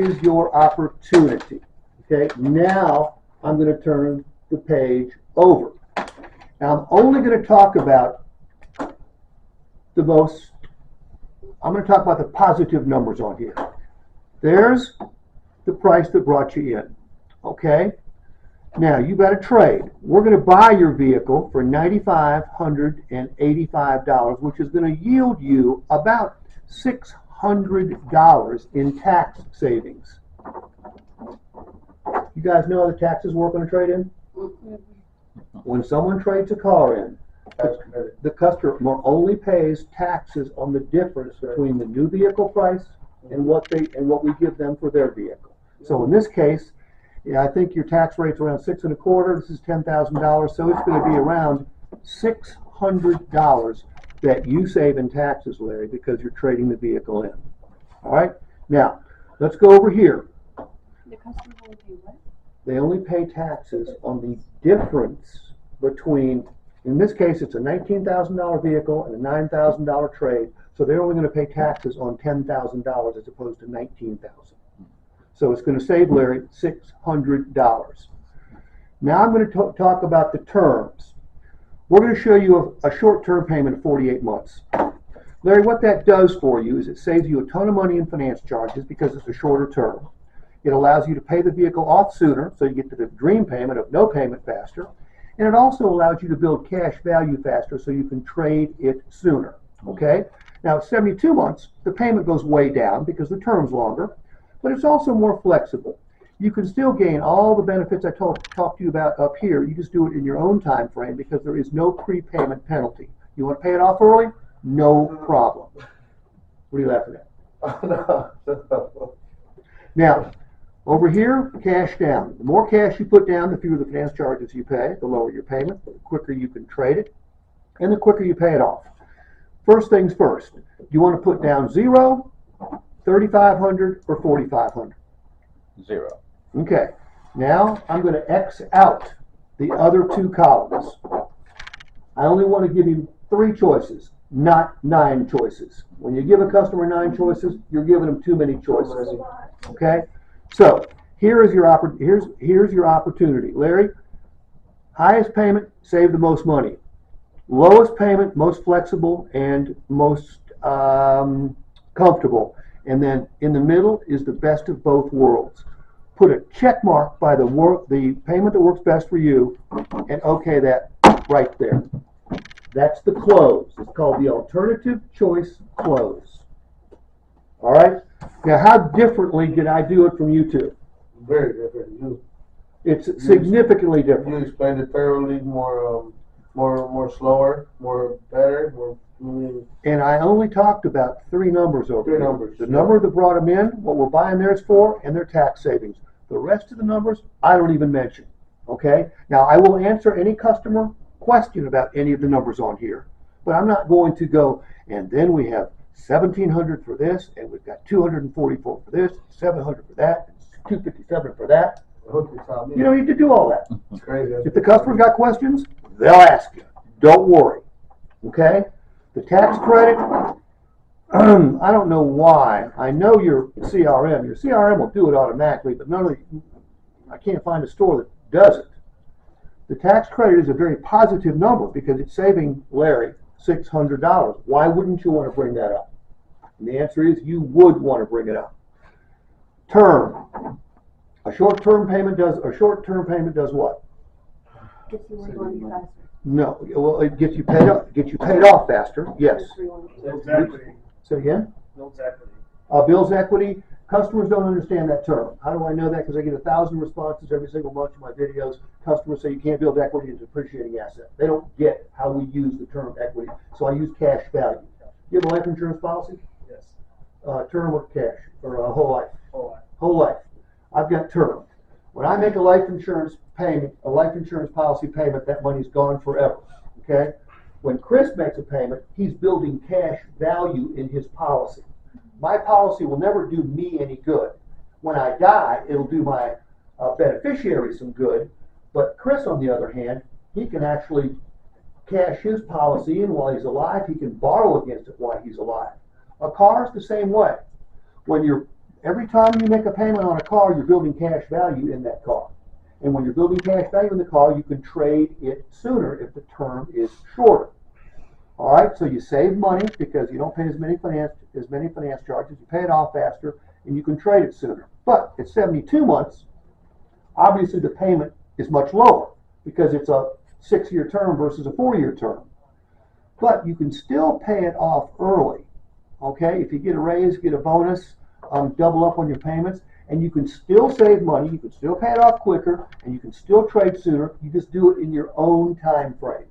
is your opportunity. Okay, now I'm going to turn the page over. Now I'm only going to talk about I'm going to talk about the positive numbers on here. There's the price that brought you in. Okay, now you got a trade. We're going to buy your vehicle for $9,585, which is going to yield you about $600 in tax savings. You guys know how the taxes work on a trade-in? When someone trades a car in, the customer only pays taxes on the difference between the new vehicle price and what we give them for their vehicle. So in this case, I think your tax rate's around 6 1/4. This is $10,000, so it's going to be around $600 that you save in taxes, Larry, because you're trading the vehicle in. All right. Now let's go over here. The customer only pay what? They only pay taxes on the difference between, in this case, it's a $19,000 vehicle and a $9,000 trade, so they're only going to pay taxes on $10,000 as opposed to $19,000. So it's going to save Larry $600. Now I'm going to talk about the terms. We're going to show you a short-term payment of 48 months. Larry, what that does for you is it saves you a ton of money in finance charges because it's a shorter term. It allows you to pay the vehicle off sooner, so you get to the dream payment of no payment faster. And it also allows you to build cash value faster so you can trade it sooner. Okay? Now at 72 months, the payment goes way down because the term's longer, but it's also more flexible. You can still gain all the benefits I talked to you about up here. You just do it in your own time frame because there is no prepayment penalty. You want to pay it off early? No problem. What are you laughing at? Now, over here, cash down. The more cash you put down, the fewer the finance charges you pay, the lower your payment, the quicker you can trade it, and the quicker you pay it off. First things first, do you want to put down 0, 3,500, or 4,500? 0. Okay, now I'm going to X out the other two columns. I only want to give you 3 choices, not 9 choices. When you give a customer 9 choices, you're giving them too many choices. Okay? So here's your opportunity. Larry, highest payment, save the most money. Lowest payment, most flexible and most comfortable. And then in the middle is the best of both worlds. Put a check mark by the payment that works best for you and okay that right there. That's the close. It's called the alternative choice close. All right? Now, how differently did I do it from you two? Very different. It's significantly different. You explained it thoroughly, more slower, more better, more. And I only talked about 3 numbers over 3 here. numbers. The number that brought them in, what we're buying theirs for, and their tax savings. The rest of the numbers, I don't even mention. Okay? Now, I will answer any customer question about any of the numbers on here, but I'm not going to go, and then we have 1,700 for this, and we've got 244 for this, 700 for that, 257 for that. You don't need to do all that. It's crazy. If the customer's got questions, they'll ask you. Don't worry. Okay? The tax credit, I don't know why. I know your CRM will do it automatically, but I can't find a store that does it. The tax credit is a very positive number because it's saving Larry $600. Why wouldn't you want to bring that up? And the answer is you would want to bring it up. Term. A short-term payment does what? Gets you where you want to be faster. No. Well, it gets you paid off faster. Yes. Builds equity. Say again? Builds equity. Builds equity. Customers don't understand that term. How do I know that? Because I get 1,000 responses every single month to my videos. Customers say you can't build equity into a depreciating asset. They don't get how we use the term equity. So I use cash value. You have a life insurance policy? Yes. Term or cash? Or whole life? Whole life. Whole life. I've got term. When I make a life insurance payment, a life insurance policy payment, that money's gone forever. Okay? When Chris makes a payment, he's building cash value in his policy. My policy will never do me any good. When I die, it'll do my beneficiary some good. But Chris, on the other hand, he can actually cash his policy in while he's alive. He can borrow against it while he's alive. A car is the same way. When you're every time you make a payment on a car, you're building cash value in that car. And when you're building cash value in the car, you can trade it sooner if the term is shorter. All right, so you save money because you don't pay as many finance charges. You pay it off faster, and you can trade it sooner. But at 72 months, obviously the payment is much lower because it's a 6-year term versus a 4-year term. But you can still pay it off early. Okay, if you get a raise, get a bonus, double up on your payments, and you can still save money. You can still pay it off quicker, and you can still trade sooner. You just do it in your own time frame.